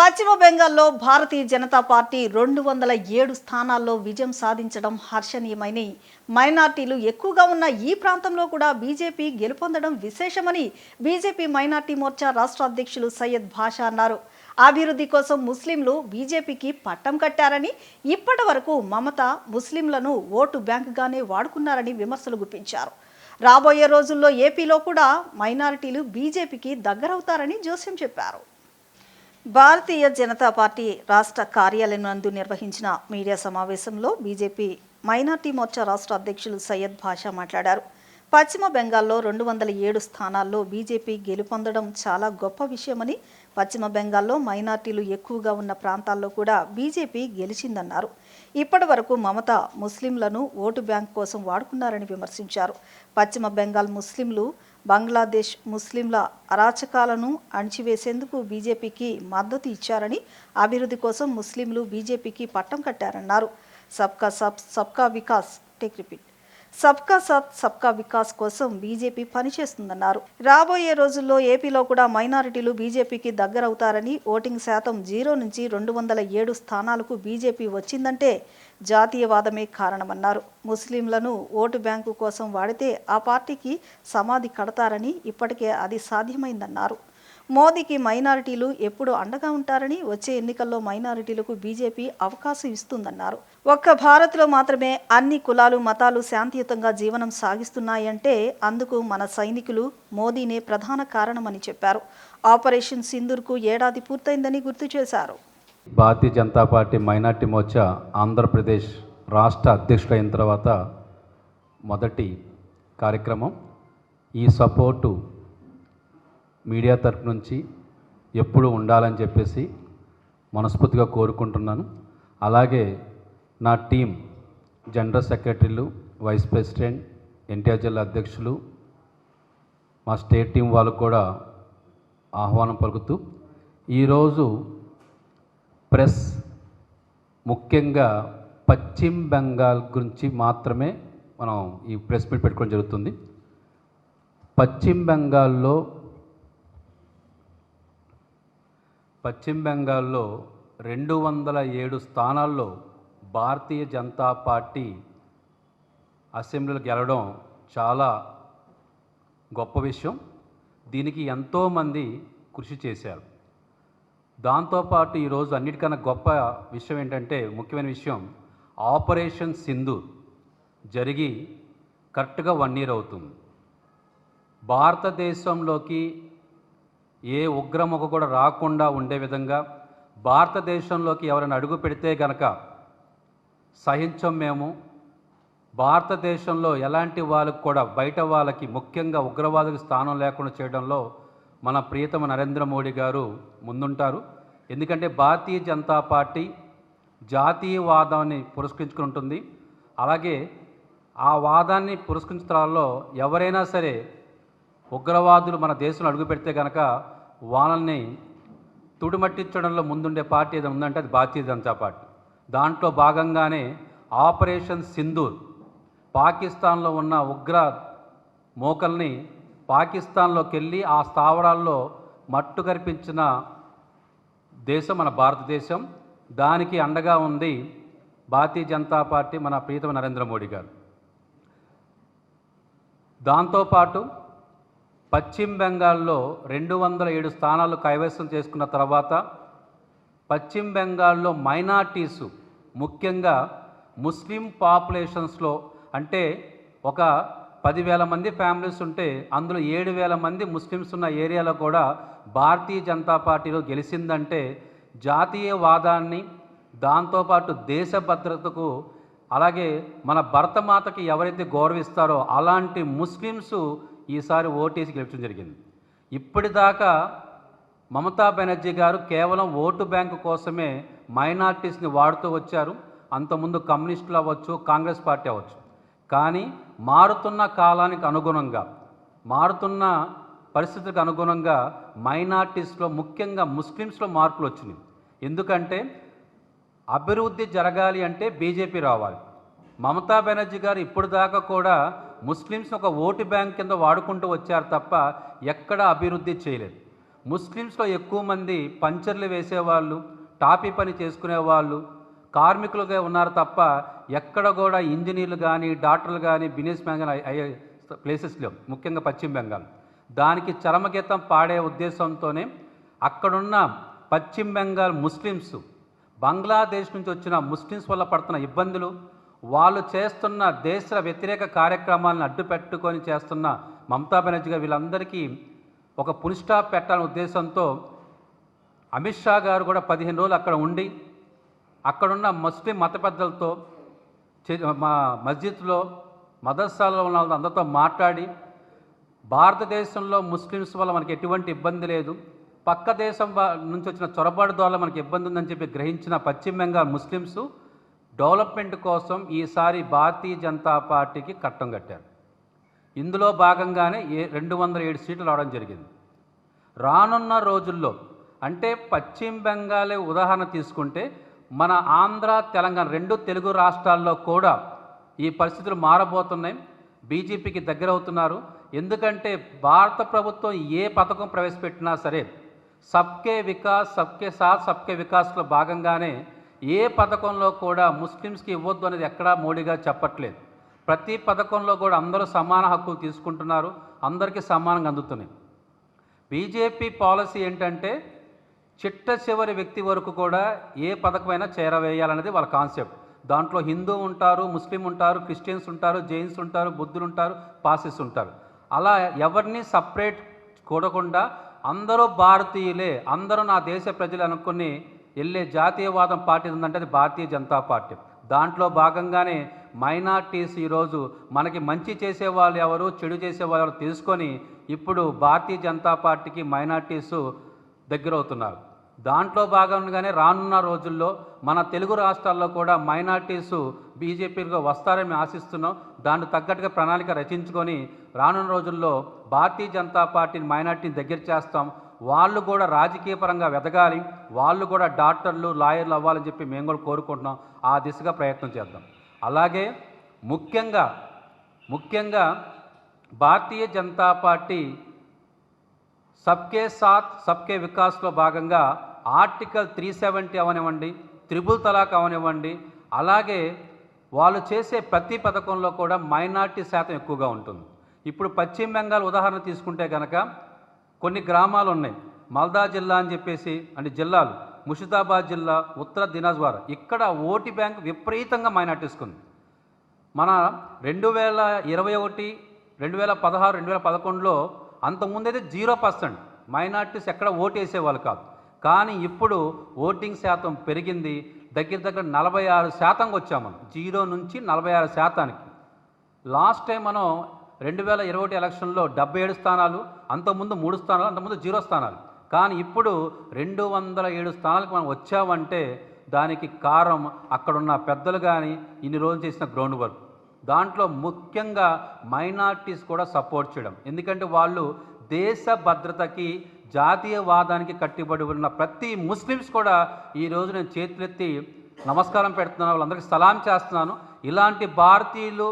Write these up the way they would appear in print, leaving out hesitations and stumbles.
పశ్చిమ బెంగాల్లో భారతీయ జనతా పార్టీ 207 స్థానాల్లో విజయం సాధించడం హర్షణీయమని, మైనార్టీలు ఎక్కువగా ఉన్న ఈ ప్రాంతంలో కూడా బీజేపీ గెలుపొందడం విశేషమని బీజేపీ మైనార్టీ మోర్చా రాష్ట్ర అధ్యక్షులు సయ్యద్ భాషా అన్నారు. అభివృద్ధి కోసం ముస్లింలు బీజేపీకి పట్టం కట్టారని, ఇప్పటి వరకు మమత ముస్లింలను ఓటు బ్యాంకుగానే వాడుకున్నారని విమర్శలు గుప్పించారు. రాబోయే రోజుల్లో ఏపీలో కూడా మైనారిటీలు బీజేపీకి దగ్గరవుతారని జోస్యం చెప్పారు. భారతీయ జనతా పార్టీ రాష్ట్ర కార్యాలయం నందు నిర్వహించిన మీడియా సమావేశంలో బీజేపీ మైనార్టీ మోర్చా రాష్ట్ర అధ్యక్షులు సయ్యద్ భాషా మాట్లాడారు. పశ్చిమ బెంగాల్లో 207 స్థానాల్లో బీజేపీ గెలుపొందడం చాలా గొప్ప విషయమని, పశ్చిమ బెంగాల్లో మైనార్టీలు ఎక్కువగా ఉన్న ప్రాంతాల్లో కూడా బీజేపీ గెలిచిందన్నారు. ఇప్పటి వరకు మమత ముస్లింలను ఓటు బ్యాంక్ కోసం వాడుకున్నారని విమర్శించారు. పశ్చిమ బెంగాల్ ముస్లింలు బంగ్లాదేశ్ ముస్లింల అరాచకాలను అణిచివేసేందుకు బీజేపీకి మద్దతు ఇచ్చారని, అభివృద్ధి కోసం ముస్లింలు బీజేపీకి పట్టం కట్టారన్నారు. సబ్కా సాత్ సబ్కా వికాస్ సబ్కా సాత్ సబ్కా వికాస్ కోసం బీజేపీ పనిచేస్తుందన్నారు. రాబోయే రోజుల్లో ఏపీలో కూడా మైనారిటీలు బీజేపీకి దగ్గరవుతారని, ఓటింగ్ శాతం 0 నుంచి 207 స్థానాలకు బీజేపీ వచ్చిందంటే జాతీయవాదమే కారణమన్నారు. ముస్లింలను ఓటు బ్యాంకు కోసం వాడితే ఆ పార్టీకి సమాధి కడతారని, ఇప్పటికే అది సాధ్యమైందన్నారు. మోదీకి మైనారిటీలు ఎప్పుడు అండగా ఉంటారని, వచ్చే ఎన్నికల్లో మైనారిటీలకు బీజేపీ అవకాశం ఇస్తుందన్నారు. ఒక్క భారత్లో మాత్రమే అన్ని కులాలు మతాలు శాంతియుతంగా జీవనం సాగిస్తున్నాయంటే అందుకు మన సైనికులు మోదీనే ప్రధాన కారణమని చెప్పారు. ఆపరేషన్ సింధూర్కు ఏడాది పూర్తయిందని గుర్తు చేశారు. భారతీయ జనతా పార్టీ మైనార్టీ మోర్చా ఆంధ్రప్రదేశ్ రాష్ట్ర అధ్యక్షుడైన తర్వాత మొదటి కార్యక్రమం. ఈ సపోర్టు మీడియా తరపు నుంచి ఎప్పుడు ఉండాలని చెప్పేసి మనస్ఫూర్తిగా కోరుకుంటున్నాను. అలాగే నా టీం జనరల్ సెక్రటరీలు, వైస్ ప్రెసిడెంట్, ఎన్టీఆర్ జిల్లా అధ్యక్షులు, మా స్టేట్ టీం వాళ్ళకు కూడా ఆహ్వానం పలుకుతూ, ఈరోజు ప్రెస్ ముఖ్యంగా పశ్చిమ బెంగాల్ గురించి మాత్రమే మనం ఈ ప్రెస్ మీట్ పెట్టుకోవడం జరుగుతుంది. పశ్చిమ బెంగాల్లో 207 స్థానాల్లో భారతీయ జనతా పార్టీ అసెంబ్లీలో గెలవడం చాలా గొప్ప విషయం. దీనికి ఎంతోమంది కృషి చేశారు. దాంతోపాటు ఈరోజు అన్నిటికన్నా గొప్ప విషయం ఏంటంటే, ముఖ్యమైన విషయం, ఆపరేషన్ సింధూర్ జరిగి కరెక్ట్గా 1 year అవుతుంది. భారతదేశంలోకి ఏ ఉగ్రముఖ కూడా రాకుండా ఉండే విధంగా, భారతదేశంలోకి ఎవరైనా అడుగు పెడితే గనక సహించం మేము. భారతదేశంలో ఎలాంటి వాళ్ళకు కూడా, బయట వాళ్ళకి, ముఖ్యంగా ఉగ్రవాదులకు స్థానం లేకుండా చేయడంలో మన ప్రియతమ నరేంద్ర మోడీ గారు ముందుంటారు. ఎందుకంటే భారతీయ జనతా పార్టీ జాతీయవాదాన్ని పురస్కరించుకుంటుంది. అలాగే ఆ వాదాన్ని పురస్కరించడంలో ఎవరైనా సరే ఉగ్రవాదులు మన దేశంలో అడుగు పెడితే కనుక వాళ్ళని తుడిమట్టించడంలో ముందుండే పార్టీ ఏదైనా ఉందంటే అది భారతీయ జనతా పార్టీ. దాంట్లో భాగంగానే ఆపరేషన్ సింధూర్, పాకిస్తాన్లో ఉన్న ఉగ్ర మోకల్ని పాకిస్తాన్లోకి వెళ్ళి ఆ స్థావరాల్లో మట్టు కరిపించిన దేశం మన భారతదేశం. దానికి అండగా ఉంది భారతీయ జనతా పార్టీ, మన ప్రియతమ నరేంద్ర మోడీ గారు. దాంతోపాటు పశ్చిమ బెంగాల్లో 207 స్థానాలు కైవసం చేసుకున్న తర్వాత, పశ్చిమ బెంగాల్లో మైనార్టీసు, ముఖ్యంగా ముస్లిం పాపులేషన్స్లో, అంటే ఒక 10,000 మంది ఫ్యామిలీస్ ఉంటే అందులో 7,000 మంది ముస్లిమ్స్ ఉన్న ఏరియాలో కూడా భారతీయ జనతా పార్టీలో గెలిచిందంటే జాతీయవాదాన్ని, దాంతోపాటు దేశ భద్రతకు, అలాగే మన భరతమాతకి ఎవరైతే గౌరవిస్తారో అలాంటి ముస్లిమ్స్ ఈసారి ఓటేసి గెలిచడం జరిగింది. ఇప్పటిదాకా మమతా బెనర్జీ గారు కేవలం ఓటు బ్యాంకు కోసమే మైనార్టీస్ని వాడుతూ వచ్చారు. అంతకుముందు కమ్యూనిస్టులు అవ్వచ్చు, కాంగ్రెస్ పార్టీ అవ్వచ్చు. కానీ మారుతున్న కాలానికి అనుగుణంగా, మారుతున్న పరిస్థితులకు అనుగుణంగా మైనార్టీస్లో, ముఖ్యంగా ముస్లిమ్స్లో మార్పులు వచ్చినాయి. ఎందుకంటే అభివృద్ధి జరగాలి అంటే బీజేపీ రావాలి. మమతా బెనర్జీ గారు ఇప్పుడు దాకా కూడా ముస్లిమ్స్ ఒక ఓటు బ్యాంక్ కింద వాడుకుంటూ వచ్చారు తప్ప ఎక్కడ అభివృద్ధి చేయలేదు. ముస్లిమ్స్లో ఎక్కువ మంది పంచర్లు వేసేవాళ్ళు, టాపీ పని చేసుకునేవాళ్ళు, కార్మికులుగా ఉన్నారు తప్ప ఎక్కడ కూడా ఇంజనీర్లు కానీ డాక్టర్లు కానీ బిజినెస్ మ్యాన్ కానీ అయ్యే ప్లేసెస్ లేవు, ముఖ్యంగా పశ్చిమ బెంగాల్. దానికి చరమగీతం పాడే ఉద్దేశంతోనే అక్కడున్న పశ్చిమ బెంగాల్ ముస్లిమ్స్, బంగ్లాదేశ్ నుంచి వచ్చిన ముస్లిమ్స్ వల్ల పడుతున్న ఇబ్బందులు, వాళ్ళు చేస్తున్న దేశ వ్యతిరేక కార్యక్రమాలను అడ్డు పెట్టుకొని చేస్తున్న మమతా బెనర్జీ గారు వీళ్ళందరికీ ఒక పులి స్టాప్ పెట్టాలనే ఉద్దేశంతో అమిత్ షా గారు కూడా 15 రోజులు అక్కడ ఉండి అక్కడున్న ముస్లిం మత పెద్దలతో మా మస్జిద్లో మదర్సాలో ఉన్న అందరితో మాట్లాడి భారతదేశంలో ముస్లిమ్స్ వల్ల మనకి ఎటువంటి ఇబ్బంది లేదు, పక్క దేశం నుంచి వచ్చిన చొరబాటు ద్వారా మనకి ఇబ్బంది ఉందని చెప్పి గ్రహించిన పశ్చిమ బెంగాల్ ముస్లిమ్స్ డెవలప్మెంట్ కోసం ఈసారి భారతీయ జనతా పార్టీకి కట్టం కట్టారు. ఇందులో భాగంగానే 207 సీట్లు రావడం జరిగింది. రానున్న రోజుల్లో అంటే పశ్చిమ బెంగాలే ఉదాహరణ తీసుకుంటే మన ఆంధ్ర తెలంగాణ 2 తెలుగు రాష్ట్రాల్లో కూడా ఈ పరిస్థితులు మారబోతున్నాయి. బీజేపీకి దగ్గర అవుతున్నారు. ఎందుకంటే భారత ప్రభుత్వం ఏ పథకం ప్రవేశపెట్టినా సరే సబ్కే వికాస్ సబ్కే సాత్ సబ్కే వికాస్లో భాగంగానే ఏ పథకంలో కూడా ముస్లిమ్స్కి ఇవ్వద్దు అనేది ఎక్కడా మోడీ గారు చెప్పట్లేదు. ప్రతి పథకంలో కూడా అందరూ సమాన హక్కులు తీసుకుంటున్నారు, అందరికీ సమానంగా అందుతున్నాయి. బీజేపీ పాలసీ ఏంటంటే చిట్ట చివరి వ్యక్తి వరకు కూడా ఏ పథకమైనా చేరవేయాలనేది వాళ్ళ కాన్సెప్ట్. దాంట్లో హిందూ ఉంటారు, ముస్లిం ఉంటారు, క్రిస్టియన్స్ ఉంటారు, జైన్స్ ఉంటారు, బుద్ధులు ఉంటారు, పాసిస్ ఉంటారు. అలా ఎవరిని సపరేట్ చూడకుండా అందరూ భారతీయులే, అందరూ నా దేశ ప్రజలు అనుకుని వెళ్ళే జాతీయవాదం పార్టీ ఉందంటే అది భారతీయ జనతా పార్టీ. దాంట్లో భాగంగానే మైనార్టీస్ ఈరోజు మనకి మంచి చేసేవాళ్ళు ఎవరు, చెడు చేసేవాళ్ళు ఎవరు తెలుసుకొని ఇప్పుడు భారతీయ జనతా పార్టీకి మైనార్టీస్ దగ్గర అవుతున్నారు. దాంట్లో భాగంగానే రానున్న రోజుల్లో మన తెలుగు రాష్ట్రాల్లో కూడా మైనార్టీస్ బీజేపీలో వస్తారని ఆశిస్తున్నాం. దానికి తగ్గట్టుగా ప్రణాళిక రచించుకొని రానున్న రోజుల్లో భారతీయ జనతా పార్టీని మైనార్టీని దగ్గర చేస్తాం. వాళ్ళు కూడా రాజకీయ పరంగా ఎదగాలి, వాళ్ళు కూడా డాక్టర్లు లాయర్లు అవ్వాలని చెప్పి మేము కూడా కోరుకుంటున్నాం. ఆ దిశగా ప్రయత్నం చేద్దాం. అలాగే ముఖ్యంగా భారతీయ జనతా పార్టీ సబ్కే సాత్ సబ్కే వికాస్లో భాగంగా ఆర్టికల్ 370 అవనివ్వండి, త్రిబుల్ తలాక్ అవనివ్వండి, అలాగే వాళ్ళు చేసే ప్రతి పథకంలో కూడా మైనార్టీ శాతం ఎక్కువగా ఉంటుంది. ఇప్పుడు పశ్చిమ బెంగాల్ ఉదాహరణ తీసుకుంటే కనుక కొన్ని గ్రామాలు ఉన్నాయి, మల్దా జిల్లా అని చెప్పేసి అంటే జిల్లాలు, ముషిదాబాద్ జిల్లా, ఉత్తర దినాజ్వార్, ఇక్కడ ఓటు బ్యాంక్ విపరీతంగా మైనార్టీస్కి ఉంది. మన 2021, 2016, 2011లో అంతకుముందైతే 0% మైనార్టీస్ ఎక్కడ ఓటు వేసేవాళ్ళు కాదు. కానీ ఇప్పుడు ఓటింగ్ శాతం పెరిగింది, దగ్గర 46% వచ్చాము. 0 నుంచి 46%. లాస్ట్ టైం మనం 2021 ఎలక్షన్లో 77 స్థానాలు, అంతకుముందు 3 స్థానాలు, అంతకుముందు 0 స్థానాలు. కానీ ఇప్పుడు 207 స్థానాలకు మనం వచ్చామంటే దానికి కారణం అక్కడున్న పెద్దలు కానీ ఇన్ని రోజులు చేసిన గ్రౌండ్ వర్క్. దాంట్లో ముఖ్యంగా మైనార్టీస్ కూడా సపోర్ట్ చేయడం. ఎందుకంటే వాళ్ళు దేశ భద్రతకి జాతీయవాదానికి కట్టుబడి ఉన్న ప్రతి ముస్లిమ్స్ కూడా ఈరోజు నేను చేతులెత్తి నమస్కారం పెడుతున్నాను, వాళ్ళందరికీ సలాం చేస్తున్నాను. ఇలాంటి భారతీయులు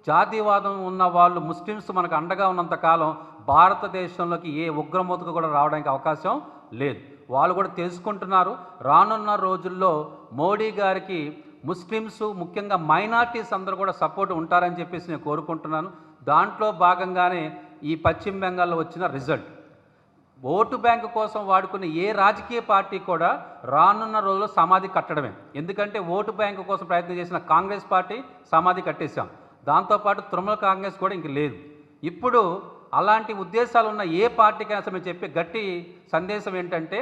జాతీయవాదం ఉన్న వాళ్ళు ముస్లిమ్స్ మనకు అండగా ఉన్నంతకాలం భారతదేశంలోకి ఏ ఉగ్రమూతకు కూడా రావడానికి అవకాశం లేదు. వాళ్ళు కూడా తెలుసుకుంటున్నారు. రానున్న రోజుల్లో మోడీ గారికి ముస్లిమ్స్ ముఖ్యంగా మైనార్టీస్ అందరూ కూడా సపోర్ట్ ఉంటారని చెప్పేసి నేను కోరుకుంటున్నాను. దాంట్లో భాగంగానే ఈ పశ్చిమ బెంగాల్లో వచ్చిన రిజల్ట్. ఓటు బ్యాంకు కోసం వాడుకునే ఏ రాజకీయ పార్టీ కూడా రానున్న రోజుల్లో సమాధి కట్టడమే. ఎందుకంటే ఓటు బ్యాంకు కోసం ప్రయత్నం చేసిన కాంగ్రెస్ పార్టీ సమాధి కట్టేశాం. దాంతోపాటు తృణమూల్ కాంగ్రెస్ కూడా ఇంక లేదు. ఇప్పుడు అలాంటి ఉద్దేశాలు ఉన్న ఏ పార్టీకైనా సరే చెప్పే గట్టి సందేశం ఏంటంటే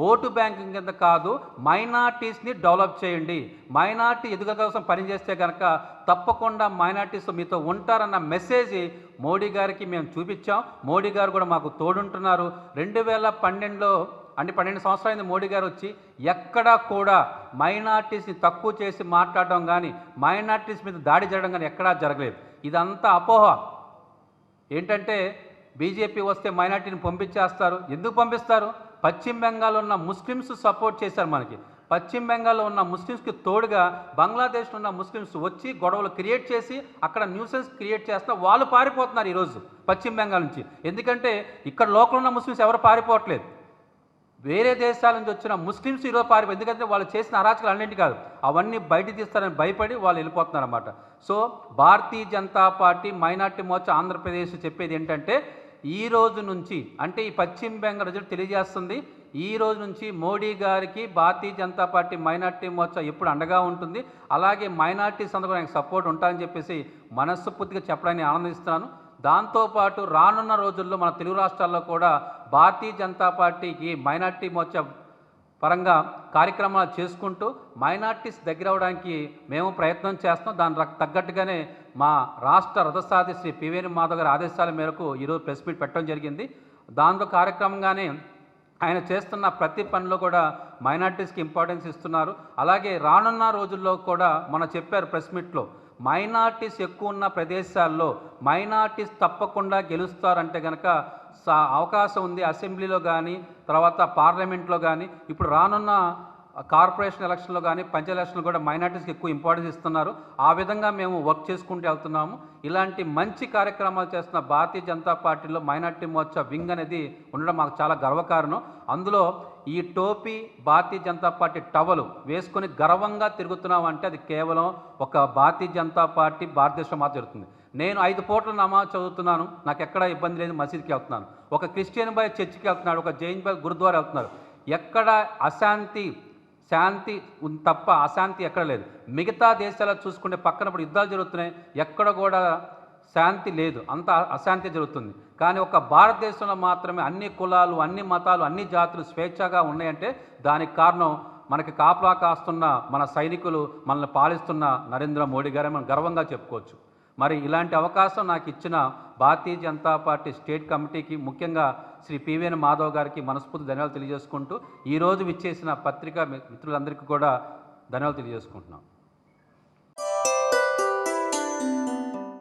ఓటు బ్యాంకింగ్ కింద కాదు, మైనార్టీస్ని డెవలప్ చేయండి, మైనార్టీ ఎదుగుదల కోసం పనిచేస్తే కనుక తప్పకుండా మైనార్టీస్ మీతో ఉంటారన్న మెసేజ్ మోడీ గారికి మేము చూపించాం. మోడీ గారు కూడా మాకు తోడుంటున్నారు. 2012లో అంటే 12 సంవత్సరాలైంది మోడీ గారు వచ్చి, ఎక్కడా కూడా మైనార్టీస్ని తక్కువ చేసి మాట్లాడడం కానీ మైనార్టీస్ మీద దాడి చేయడం కానీ ఎక్కడా జరగలేదు. ఇదంతా అపోహ. ఏంటంటే బీజేపీ వస్తే మైనార్టీని పంపించేస్తారు. ఎందుకు పంపిస్తారు? పశ్చిమ బెంగాల్లో ఉన్న ముస్లిమ్స్ సపోర్ట్ చేశారు మనకి. పశ్చిమ బెంగాల్లో ఉన్న ముస్లిమ్స్కి తోడుగా బంగ్లాదేశ్లో ఉన్న ముస్లిమ్స్ వచ్చి గొడవలు క్రియేట్ చేసి అక్కడ న్యూసెన్స్ క్రియేట్ చేస్తున్నా వాళ్ళు పారిపోతున్నారు ఈరోజు పశ్చిమ బెంగాల్ నుంచి. ఎందుకంటే ఇక్కడ లోకల్ ఉన్న ముస్లిమ్స్ ఎవరు పారిపోవట్లేదు. వేరే దేశాల నుంచి వచ్చిన ముస్లిమ్స్ ఈరోజు పారిపోయి, ఎందుకంటే వాళ్ళు చేసిన అరాచకాలు అన్నింటి కాదు, అవన్నీ బయట తీస్తారని భయపడి వాళ్ళు వెళ్ళిపోతున్నారు అన్నమాట. So Bharatiya Janata party minority Morcha Andhra Pradesh చెప్పేది ఏంటంటే, ఈ రోజు నుంచి అంటే ఈ పశ్చిమ బెంగాల్ రిజల్ట్ తెలియజేస్తుంది, ఈ రోజు నుంచి మోడీ గారికి భారతీయ జనతా పార్టీ మైనార్టీ మోర్చా ఎప్పుడు అండగా ఉంటుంది, అలాగే మైనార్టీస్ అందరూ ఆయనకు సపోర్ట్ ఉంటారని చెప్పేసి మనస్ఫూర్తిగా చెప్పడానికి ఆనందిస్తున్నాను. దాంతోపాటు రానున్న రోజుల్లో మన తెలుగు రాష్ట్రాల్లో కూడా భారతీయ జనతా పార్టీకి మైనార్టీ మోర్చా పరంగా కార్యక్రమాలు చేసుకుంటూ మైనార్టీస్ దగ్గర అవడానికి మేము ప్రయత్నం చేస్తాం. దానికి తగ్గట్టుగానే మా రాష్ట్ర రథసారథి శ్రీ పివేణి మాధవ్ గారి ఆదేశాల మేరకు ఈరోజు ప్రెస్ మీట్ పెట్టడం జరిగింది. దాంతో కార్యక్రమంగానే ఆయన చేస్తున్న ప్రతి పనిలో కూడా మైనార్టీస్కి ఇంపార్టెన్స్ ఇస్తున్నారు. అలాగే రానున్న రోజుల్లో కూడా మన చెప్పారు ప్రెస్ మీట్లో, మైనార్టీస్ ఎక్కువ ఉన్న ప్రదేశాల్లో మైనార్టీస్ తప్పకుండా గెలుస్తారంటే కనుక అవకాశం ఉంది. అసెంబ్లీలో కానీ, తర్వాత పార్లమెంట్లో కానీ, ఇప్పుడు రానున్న కార్పొరేషన్ ఎలక్షన్లో కానీ, పంచాయతీ ఎలక్షన్లో కూడా మైనార్టీస్కి ఎక్కువ ఇంపార్టెన్స్ ఇస్తున్నారు. ఆ విధంగా మేము వర్క్ చేసుకుంటూ వెళ్తున్నాము. ఇలాంటి మంచి కార్యక్రమాలు చేస్తున్న భారతీయ జనతా పార్టీలో మైనార్టీ మోర్చా వింగ్ అనేది ఉండడం మాకు చాలా గర్వకారణం. అందులో ఈ టోపీ భారతీయ జనతా పార్టీ టవలు వేసుకొని గర్వంగా తిరుగుతున్నాం అంటే అది కేవలం ఒక భారతీయ జనతా పార్టీ భారతదేశంలో మాత్రం జరుగుతుంది. నేను 5 పూట్ల నమాజ్ చదువుతున్నాను, నాకు ఎక్కడ ఇబ్బంది లేదు, మసీద్కి వెళ్తున్నాను. ఒక క్రిస్టియన్ బాయ్ చర్చికి వెళ్తున్నాడు, ఒక జైన్ బాయ్ గురుద్వారా వెళ్తున్నారు. ఎక్కడ శాంతి తప్ప అశాంతి ఎక్కడ లేదు. మిగతా దేశాల్లో చూసుకుంటే పక్కన ఇప్పుడు యుద్ధాలు జరుగుతున్నాయి, ఎక్కడ కూడా శాంతి లేదు, అంత అశాంతి జరుగుతుంది. కానీ ఒక భారతదేశంలో మాత్రమే అన్ని కులాలు, అన్ని మతాలు, అన్ని జాతులు స్వేచ్ఛగా ఉన్నాయంటే దానికి కారణం మనకి కాపలా కాస్తున్న మన సైనికులు, మనల్ని పాలిస్తున్న నరేంద్ర మోడీ గారే మనం గర్వంగా చెప్పుకోవచ్చు. మరి ఇలాంటి అవకాశం నాకు ఇచ్చిన భారతీయ జనతా పార్టీ స్టేట్ కమిటీకి, ముఖ్యంగా శ్రీ పివేణి మాధవ్ గారికి మనస్ఫూర్తి ధన్యవాదాలు తెలియజేసుకుంటూ, ఈరోజు విచ్చేసిన పత్రికా మిత్రులందరికీ కూడా ధన్యవాదాలు తెలియజేసుకుంటున్నాం.